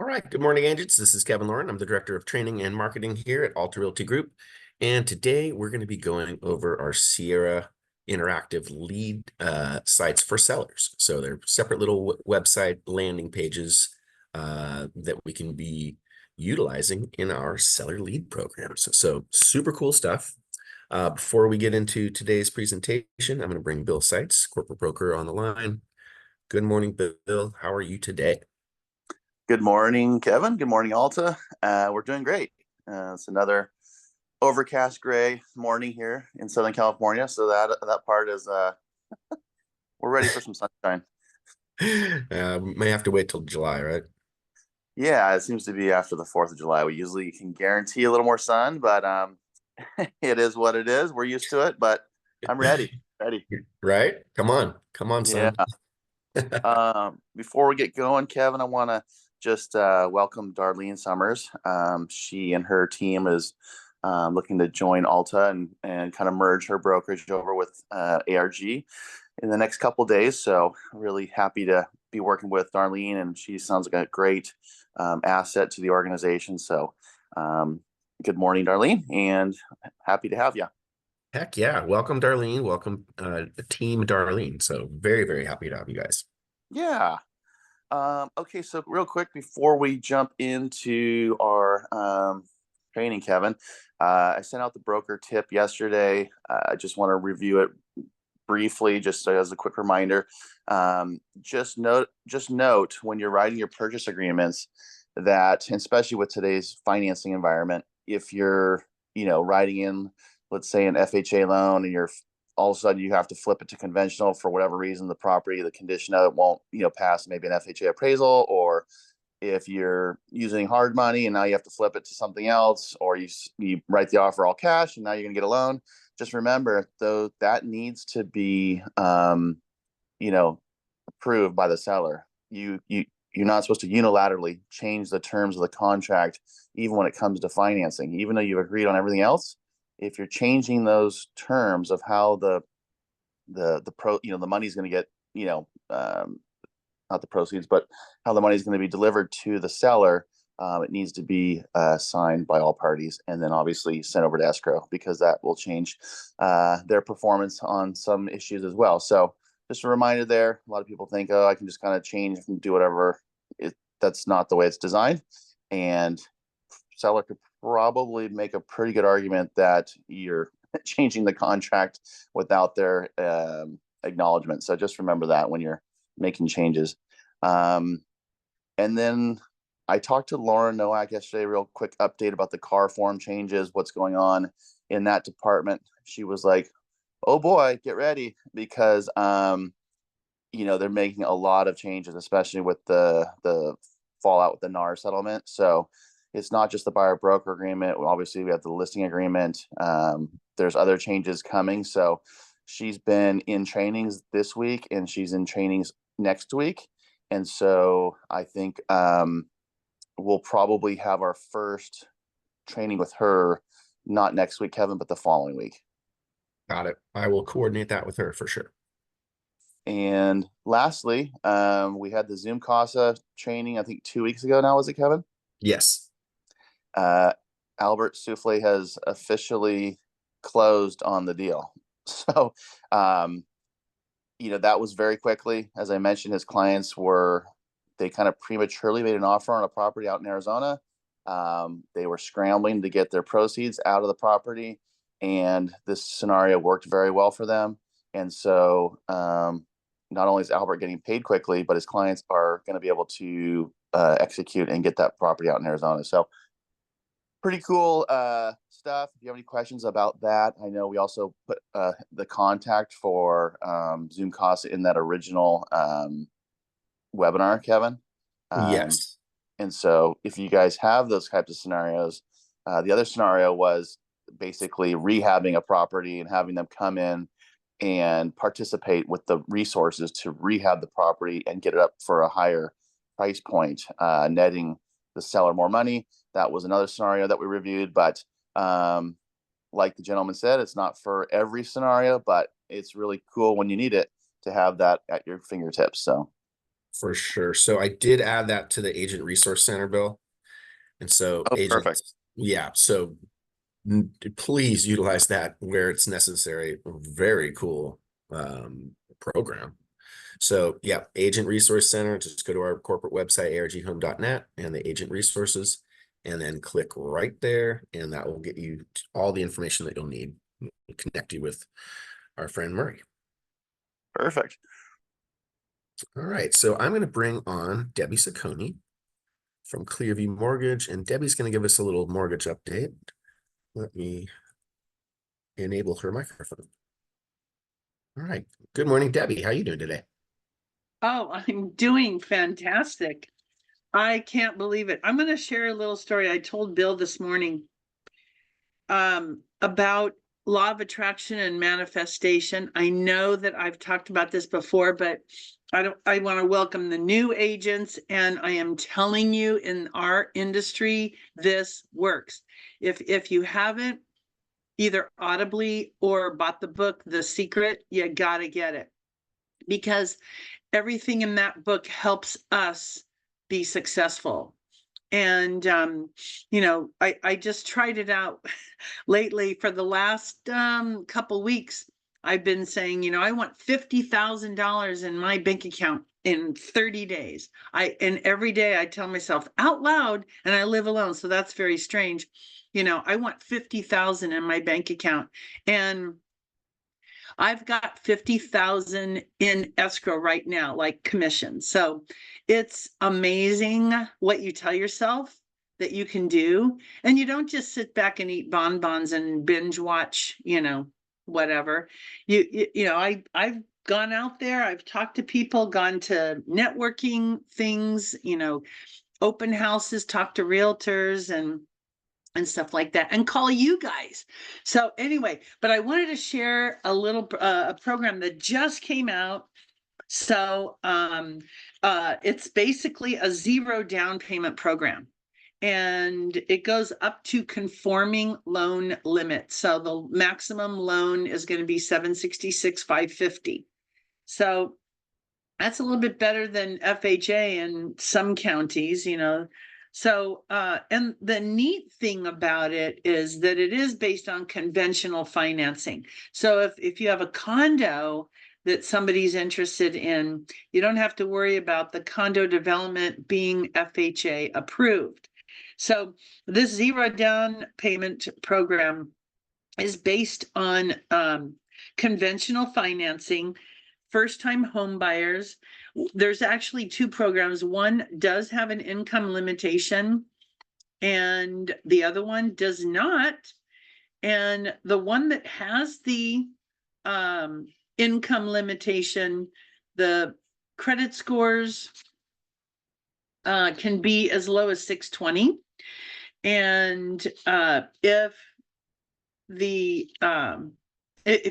All right. Good morning, agents. This is Kevin Lauren. I'm the Director of Training and Marketing here at Alta Realty Group. And today we're going to be going over our Sierra interactive lead sites for sellers. So they're separate little website landing pages that we can be utilizing in our seller lead programs. So super cool stuff. Before we get into today's presentation, I'm going to bring Bill Seitz, corporate broker, on the line. Good morning, Bill. How are you today? Good morning, Kevin. Good morning, Alta. We're doing great. It's another overcast gray morning here in Southern California. So that part is we're ready for some sunshine. We may have to wait till July, right? Yeah, it seems to be after the 4th of July. We usually can guarantee a little more sun, but it is what it is. We're used to it, but I'm ready. Ready. Right? Come on, Yeah. son. Before we get going, Kevin, I want to just welcome Darlene Summers. She and her team is looking to join Alta and kind of merge her brokerage over with ARG in the next couple of days. So really happy to be working with Darlene, and she sounds like a great asset to the organization. So good morning, Darlene, and happy to have you. Heck yeah. Welcome, Darlene. Welcome, Team Darlene. So very, very happy to have you guys. Yeah. Okay, so real quick before we jump into our training, Kevin, I sent out the broker tip yesterday. I just want to review it briefly, just as a quick reminder. Just note when you're writing your purchase agreements that, especially with today's financing environment, if you're, writing in, let's say, an FHA loan, and you're all of a sudden you have to flip it to conventional for whatever reason, the condition of it won't, pass maybe an FHA appraisal, or if you're using hard money and now you have to flip it to something else, or you write the offer all cash and now you're gonna get a loan. Just remember, though, that needs to be approved by the seller. You're not supposed to unilaterally change the terms of the contract, even when it comes to financing, even though you've agreed on everything else. If you're changing those terms of how the money's going to get, not the proceeds, but how the money is going to be delivered to the seller, it needs to be signed by all parties, and then obviously sent over to escrow, because that will change their performance on some issues as well. So just a reminder there. A lot of people think, oh, I can just kind of change and do whatever. That's not the way it's designed, and seller could probably make a pretty good argument that you're changing the contract without their acknowledgement. So just remember that when you're making changes. And then I talked to Lauren Nowak yesterday, real quick update about the car form changes, what's going on in that department. She was like, oh boy, get ready, because they're making a lot of changes, especially with the fallout with the NAR settlement. So it's not just the buyer broker agreement. Obviously, we have the listing agreement. There's other changes coming. So she's been in trainings this week, and she's in trainings next week. And so I think we'll probably have our first training with her, not next week, Kevin, but the following week. Got it. I will coordinate that with her for sure. And lastly, we had the Zoom Casa training, I think 2 weeks ago now, was it, Kevin? Yes. Albert Souffle has officially closed on the deal. So, that was very quickly. As I mentioned, his clients they kind of prematurely made an offer on a property out in Arizona. They were scrambling to get their proceeds out of the property, and this scenario worked very well for them. And so, not only is Albert getting paid quickly, but his clients are going to be able to execute and get that property out in Arizona. So pretty cool stuff. If you have any questions about that, I know we also put the contact for Zoom Casa in that original webinar, Kevin. Yes. And so if you guys have those types of scenarios, the other scenario was basically rehabbing a property and having them come in and participate with the resources to rehab the property and get it up for a higher price point, netting the seller more money. That was another scenario that we reviewed, but like the gentleman said, it's not for every scenario, but it's really cool when you need it to have that at your fingertips. So For sure. So I did add that to the Agent Resource Center bill. And so Oh, perfect. agents, yeah, so please utilize that where it's necessary. Very cool program. So yeah, Agent Resource Center, just go to our corporate website, arghome.net, and the agent resources, and then click right there, and that will get you all the information that you'll need, connect you with our friend Murray. Perfect. All right, so I'm going to bring on Debbie Sacconi from Clearview Mortgage, and Debbie's going to give us a little mortgage update. Let me enable her microphone. All right. Good morning, Debbie. How are you doing today? Oh, I'm doing fantastic. I can't believe it. I'm going to share a little story. I told Bill this morning about law of attraction and manifestation. I know that I've talked about this before, but I want to welcome the new agents, and I am telling you, in our industry, this works. If you haven't either audibly or bought the book, The Secret, you got to get it, because everything in that book helps us be successful. And I just tried it out lately. For the last couple weeks, I've been saying, I want $50,000 in my bank account in 30 days. And every day I tell myself out loud, and I live alone, so that's very strange. I want 50,000 in my bank account, and I've got 50,000 in escrow right now, like commission. So it's amazing what you tell yourself that you can do. And you don't just sit back and eat bonbons and binge watch, whatever. I've gone out there, I've talked to people, gone to networking things, open houses, talked to realtors and stuff like that, and call you guys. So anyway, but I wanted to share a little a program that just came out. So it's basically a 0 down payment program, and it goes up to conforming loan limit. So the maximum loan is going to be 766,550. So that's a little bit better than FHA in some counties, So, and the neat thing about it is that it is based on conventional financing. So if you have a condo that somebody's interested in, you don't have to worry about the condo development being FHA approved. So this 0 down payment program is based on conventional financing, first-time home buyers. There's actually 2 programs. One does have an income limitation, and the other one does not. And the one that has the income limitation, the credit scores can be as low as 620. And if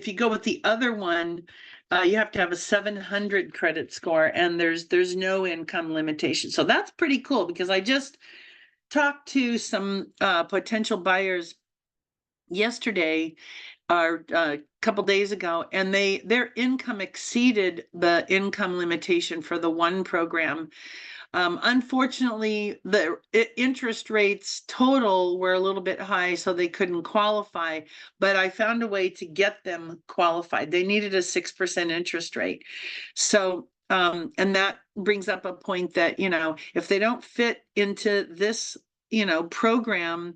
you go with the other one, you have to have a 700 credit score, and there's no income limitation. So that's pretty cool, because I just talked to some potential buyers yesterday or a couple days ago, and their income exceeded the income limitation for the one program. Unfortunately, the interest rates total were a little bit high, so they couldn't qualify, but I found a way to get them qualified. They needed a 6% interest rate. So, and that brings up a point that, if they don't fit into this, program,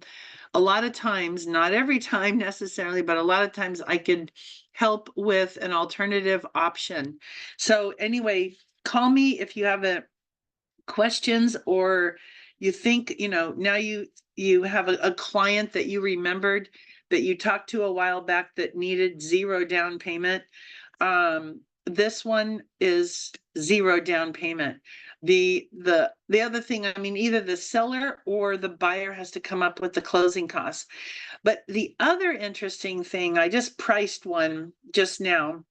a lot of times, not every time necessarily, but a lot of times I could help with an alternative option. So anyway, call me if you have questions, or you think, now you have a client that you remembered that you talked to a while back that needed 0 down payment. This one is 0 down payment. The other thing, either the seller or the buyer has to come up with the closing costs. But the other interesting thing, I just priced one just now.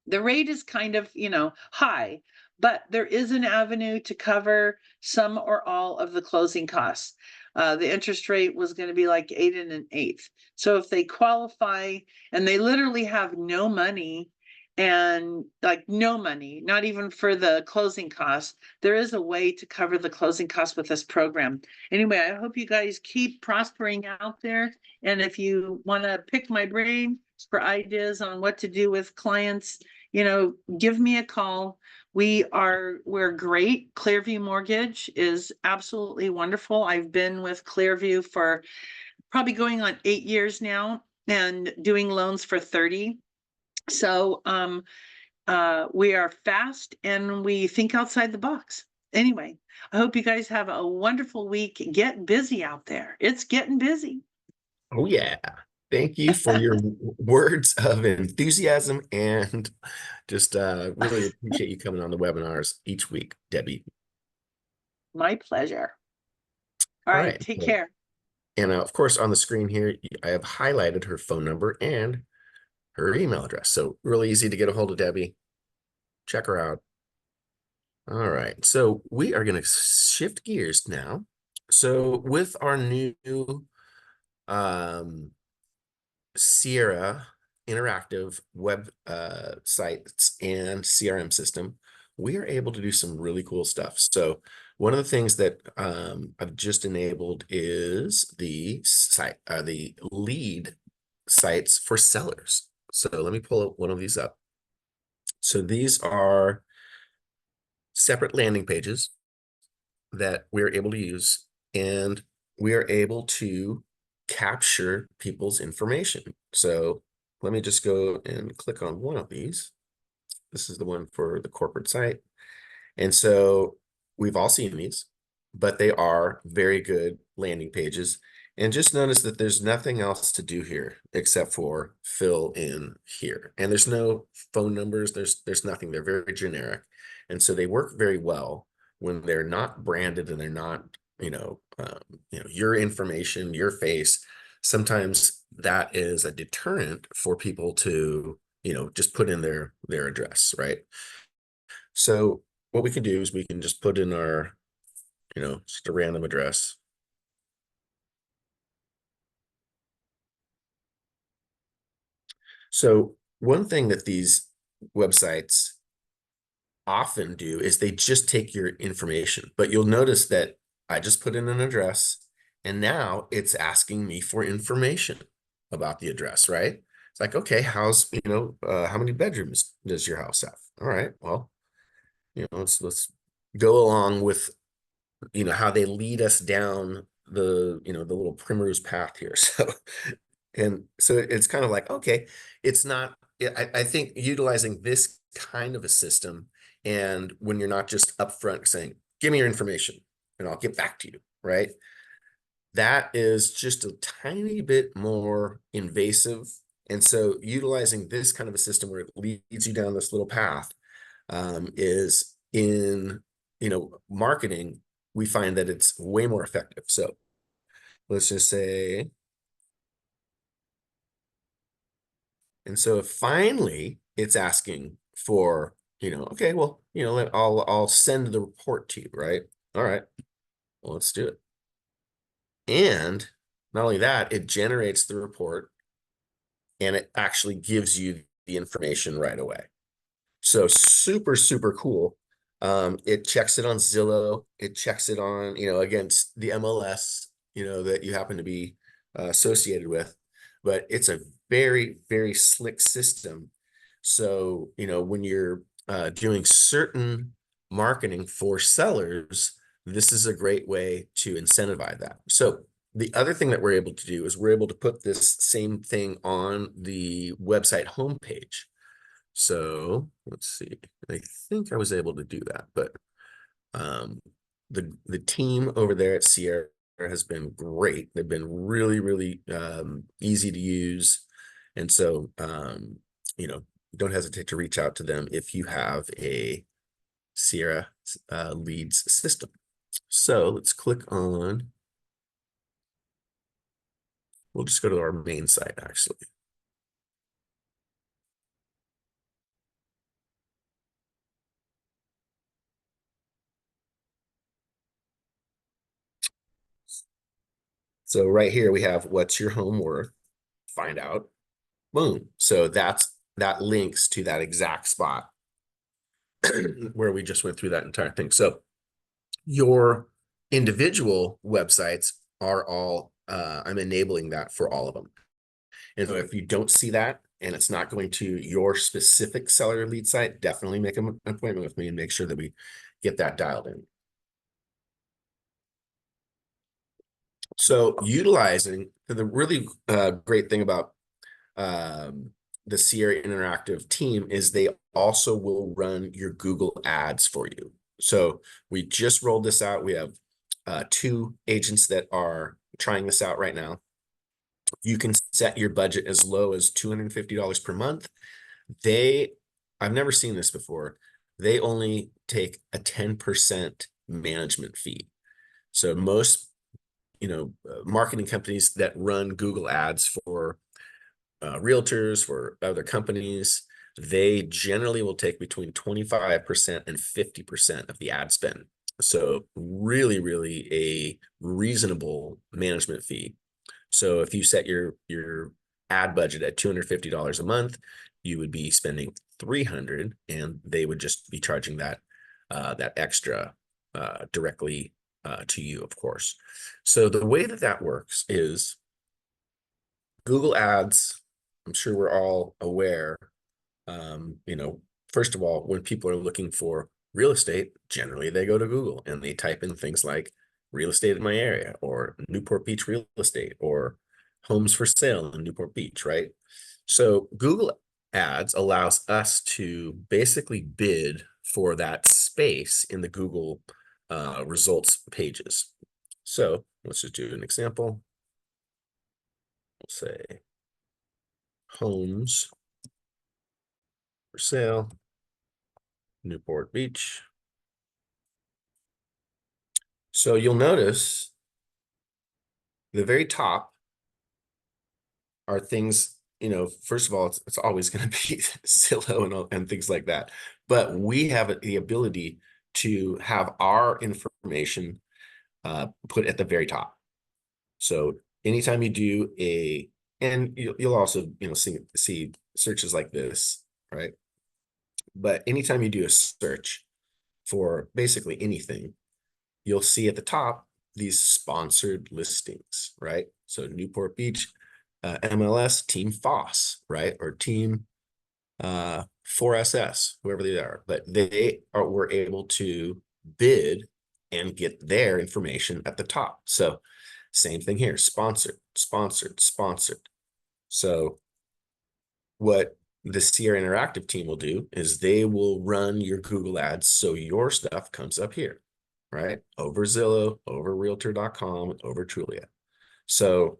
The rate is kind of, high, but there is an avenue to cover some or all of the closing costs. The interest rate was going to be like 8 1/8. So if they qualify and they literally have no money, and like no money, not even for the closing costs. There is a way to cover the closing costs with this program. Anyway, I hope you guys keep prospering out there. And if you want to pick my brain for ideas on what to do with clients, give me a call. We're great. Clearview Mortgage is absolutely wonderful. I've been with Clearview for probably going on 8 years now and doing loans for 30. So we are fast and we think outside the box. Anyway, I hope you guys have a wonderful week. Get busy out there. It's getting busy. Oh, yeah. Thank you for your words of enthusiasm, and just really appreciate you coming on the webinars each week, Debbie. My pleasure. All All right, right. take care. And of course, on the screen here, I have highlighted her phone number and her email address. So really easy to get a hold of Debbie. Check her out. All right. So we are going to shift gears now. So with our new Sierra interactive web sites and CRM system, we are able to do some really cool stuff. So one of the things that I've just enabled is the lead sites for sellers. So let me pull one of these up. So these are separate landing pages that we're able to use, and we are able to capture people's information. So let me just go and click on one of these. This is the one for the corporate site. And so we've all seen these, but they are very good landing pages. And just notice that there's nothing else to do here except for fill in here. And there's no phone numbers, there's nothing. They're very generic. And so they work very well when they're not branded and they're not, your information, your face. Sometimes that is a deterrent for people to, just put in their address, right? So what we can do is we can just put in our, just a random address. So one thing that these websites often do is they just take your information, but you'll notice that I just put in an address and now it's asking me for information about the address, right? It's like, okay, how many bedrooms does your house have? All right, well, let's go along with how they lead us down the the little primrose path here. So it's kind of like, okay, it's not, I think utilizing this kind of a system, and when you're not just upfront saying, give me your information and I'll get back to you, right? That is just a tiny bit more invasive. And so utilizing this kind of a system where it leads you down this little path is in, marketing, we find that it's way more effective. So let's just say, and so finally it's asking for, okay, well, I'll send the report to you, right? All right, well, let's do it. And not only that, it generates the report and it actually gives you the information right away. So super, super cool. It checks it on Zillow. It checks it on, against the MLS, that you happen to be associated with. But it's a very, very slick system. So, when you're doing certain marketing for sellers, this is a great way to incentivize that. So the other thing that we're able to do is we're able to put this same thing on the website homepage. So let's see, I think I was able to do that, but the team over there at Sierra has been great. They've been really, really easy to use. And so, don't hesitate to reach out to them if you have a Sierra leads system. So let's click on, we'll just go to our main site actually. So right here we have what's your home worth, find out, boom. So that's that links to that exact spot where we just went through that entire thing. So your individual websites are all, I'm enabling that for all of them. And so if you don't see that and it's not going to your specific seller lead site, definitely make an appointment with me and make sure that we get that dialed in. So utilizing the really great thing about the Sierra Interactive team is they also will run your Google ads for you. So we just rolled this out. We have 2 agents that are trying this out right now. You can set your budget as low as $250 per month. I've never seen this before. They only take a 10% management fee. So most, marketing companies that run Google ads for realtors, for other companies, they generally will take between 25% and 50% of the ad spend. So really, really a reasonable management fee. So if you set your ad budget at $250 a month, you would be spending $300, and they would just be charging that extra directly to you, of course. So the way that works is Google Ads. I'm sure we're all aware. First of all, when people are looking for real estate, generally they go to Google and they type in things like real estate in my area, or Newport Beach real estate, or homes for sale in Newport Beach, right? So Google Ads allows us to basically bid for that space in the Google results pages. So let's just do an example. We'll say homes for sale, Newport Beach. So you'll notice the very top are things, first of all, it's always going to be Zillow and things like that. But we have the ability to have our information put at the very top. So anytime you do and you'll also, see searches like this, right? But anytime you do a search for basically anything, you'll see at the top these sponsored listings, right? So Newport Beach, MLS, Team Foss, right? Or Team 4SS, whoever they are. But were able to bid and get their information at the top. So same thing here, sponsored, sponsored, sponsored. So what the Sierra Interactive team will do is they will run your Google ads so your stuff comes up here, right? Over Zillow, over Realtor.com, over Trulia. So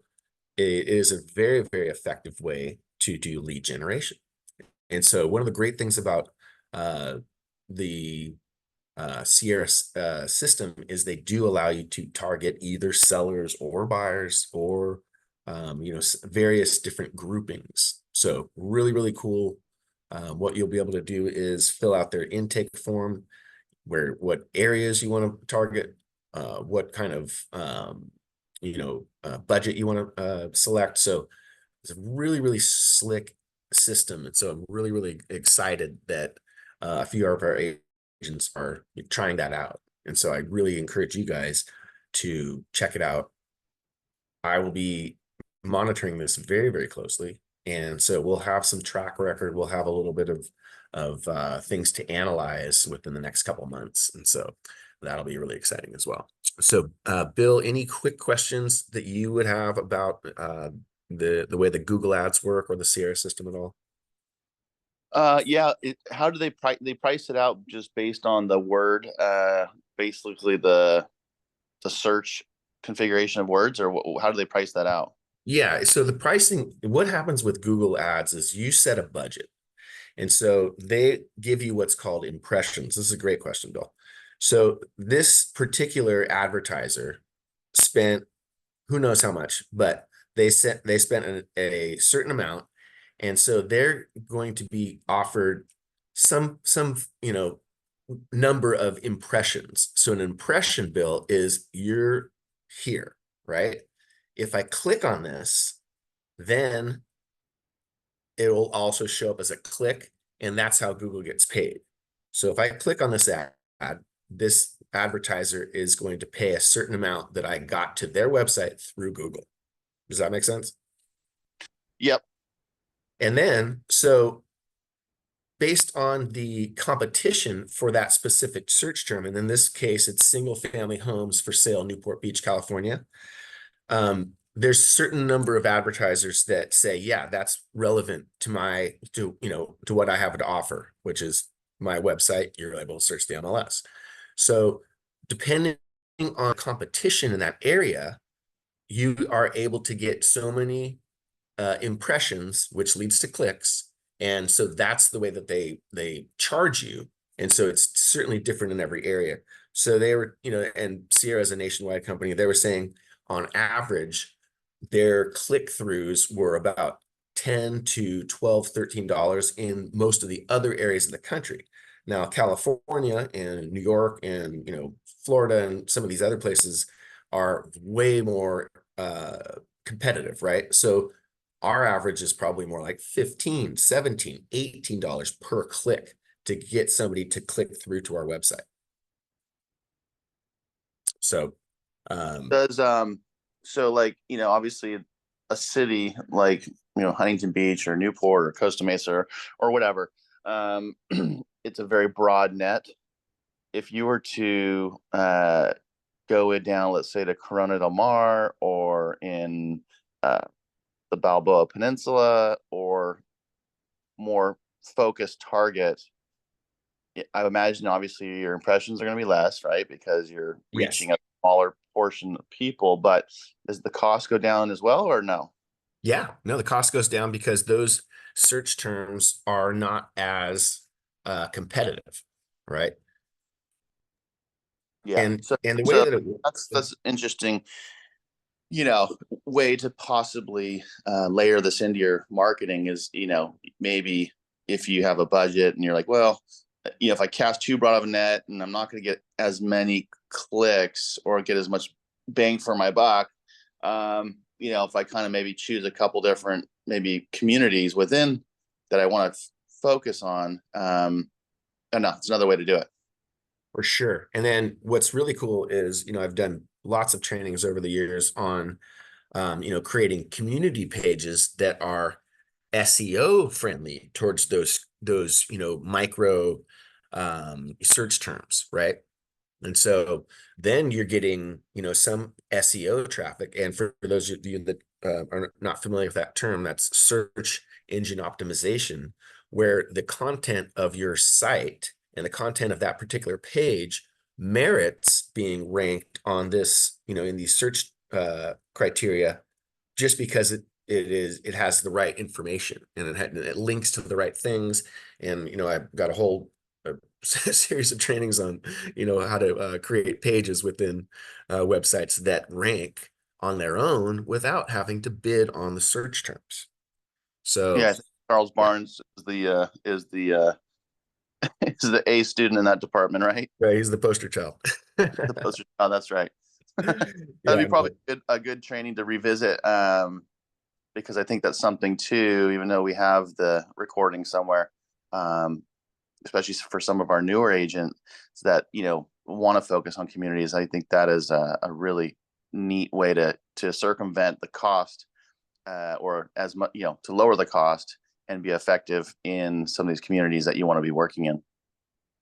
it is a very, very effective way to do lead generation. And so one of the great things about the Sierra system is they do allow you to target either sellers or buyers, or various different groupings. So really, really cool. What you'll be able to do is fill out their intake form, what areas you want to target, what kind of budget you want to select. So it's a really, really slick system. And so I'm really, really excited that a few of our agents are trying that out. And so I really encourage you guys to check it out. I will be monitoring this very, very closely. And so we'll have some track record. We'll have a little bit of things to analyze within the next couple of months. And so that'll be really exciting as well. So Bill, any quick questions that you would have about the way the Google ads work or the Sierra system at all? Yeah. How do they price it out just based on the word, basically the search configuration of words, or how do they price that out? Yeah, so the pricing, what happens with Google ads is you set a budget. And so they give you what's called impressions. This is a great question, Bill. So this particular advertiser spent who knows how much, but they spent a certain amount. And so they're going to be offered some number of impressions. So an impression, Bill, is you're here, right? If I click on this, then it will also show up as a click, and that's how Google gets paid. So if I click on this ad, this advertiser is going to pay a certain amount that I got to their website through Google. Does that make sense? Yep. And then, so based on the competition for that specific search term, and in this case, it's single family homes for sale, Newport Beach, California. There's a certain number of advertisers that say, yeah, that's relevant to what I have to offer, which is my website. You're able to search the MLS. So depending on competition in that area, you are able to get so many impressions, which leads to clicks. And so that's the way that they charge you. And so it's certainly different in every area. So they were, and Sierra is a nationwide company, they were saying on average, their click-throughs were about $10 to $12, $13 in most of the other areas of the country. Now, California and New York and Florida and some of these other places are way more competitive, right? So our average is probably more like $15, $17, $18 per click to get somebody to click through to our website. So so like, obviously a city like, Huntington Beach or Newport or Costa Mesa or whatever, it's a very broad net. If you were to go it down, let's say to Corona del Mar or in the Balboa Peninsula or more focused target, I imagine obviously your impressions are going to be less, right? Because you're reaching a smaller portion of people, but does the cost go down as well or no? Yeah, no, the cost goes down because those search terms are not as competitive, right? Yeah. And the way that it works, that's interesting, way to possibly layer this into your marketing is, maybe if you have a budget and you're like, well, if I cast too broad of a net and I'm not going to get as many clicks or get as much bang for my buck, if I kind of maybe choose a couple different maybe communities within that I want to focus on, it's another way to do it. For sure. And then what's really cool is, I've done lots of trainings over the years on, creating community pages that are SEO friendly towards those micro search terms, right? And so then you're getting, some SEO traffic. And for those of you that are not familiar with that term, that's search engine optimization, where the content of your site and the content of that particular page merits being ranked on this, in these search criteria, just because it has the right information and it links to the right things. And I've got a whole series of trainings on how to create pages within websites that rank on their own without having to bid on the search terms. So yeah, I think Charles Barnes is the is the A student in that department, right? Right, he's the poster child. The poster. Oh, that's right. That'd be probably a good training to revisit, because I think that's something too, even though we have the recording somewhere, especially for some of our newer agents that, want to focus on communities. I think that is a really neat way to circumvent the cost, or as much, to lower the cost and be effective in some of these communities that you want to be working in.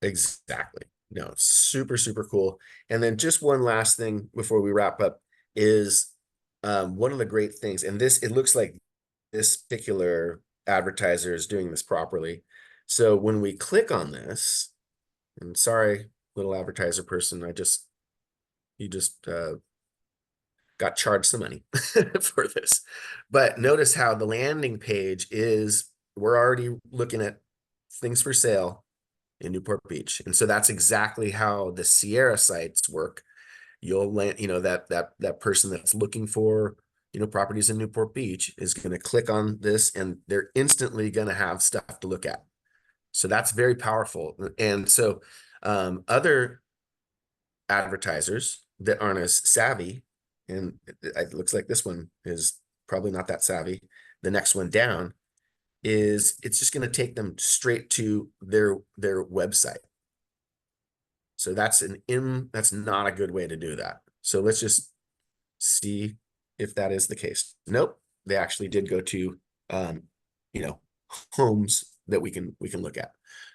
Exactly. No, super, super cool. And then just one last thing before we wrap up is one of the great things, and it looks like this particular advertiser is doing this properly. So when we click on this, and sorry, little advertiser person, you just got charged some money for this. But notice how the landing page we're already looking at things for sale in Newport Beach. And so that's exactly how the Sierra sites work. You'll land, that person that's looking for, properties in Newport Beach is going to click on this and they're instantly going to have stuff to look at. So that's very powerful. And so other advertisers that aren't as savvy, and it looks like this one is probably not that savvy. The next one down is it's just going to take them straight to their website. So that's not a good way to do that. So let's just see if that is the case. Nope, they actually did go to you know, homes that we can look at.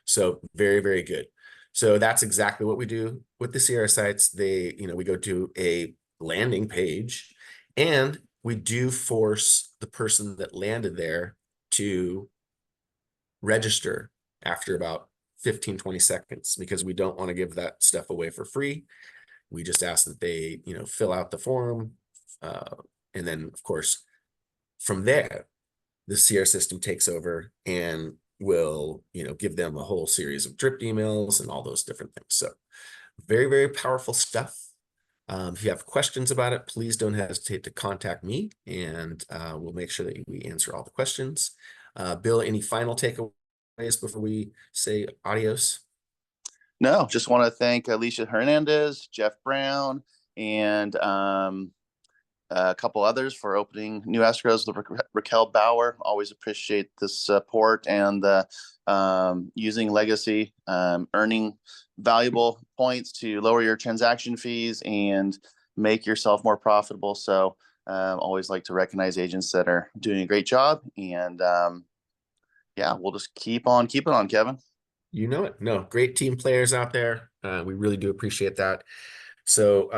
So very, very good. So that's exactly what we do with the Sierra sites. They, we go to a landing page, and we do force the person that landed there to register after about 15, 20 seconds, because we don't want to give that stuff away for free. We just ask that they, fill out the form. And then, of course, from there, the Sierra system takes over and will, give them a whole series of drip emails and all those different things. So very, very powerful stuff. If you have questions about it, please don't hesitate to contact me, and we'll make sure that we answer all the questions. Bill, any final takeaways before we say adios? No, just want to thank Alicia Hernandez, Jeff Brown, and a couple others for opening new escrows. Raquel Bauer, always appreciate the support and using Legacy, earning valuable points to lower your transaction fees and make yourself more profitable. So always like to recognize agents that are doing a great job. And yeah, we'll just keep on keeping on, Kevin. You know it. No, great team players out there. We really do appreciate that. So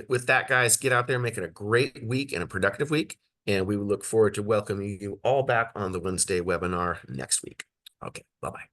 with that, guys, get out there, make it a great week and a productive week. And we look forward to welcoming you all back on the Wednesday webinar next week. Okay, bye-bye.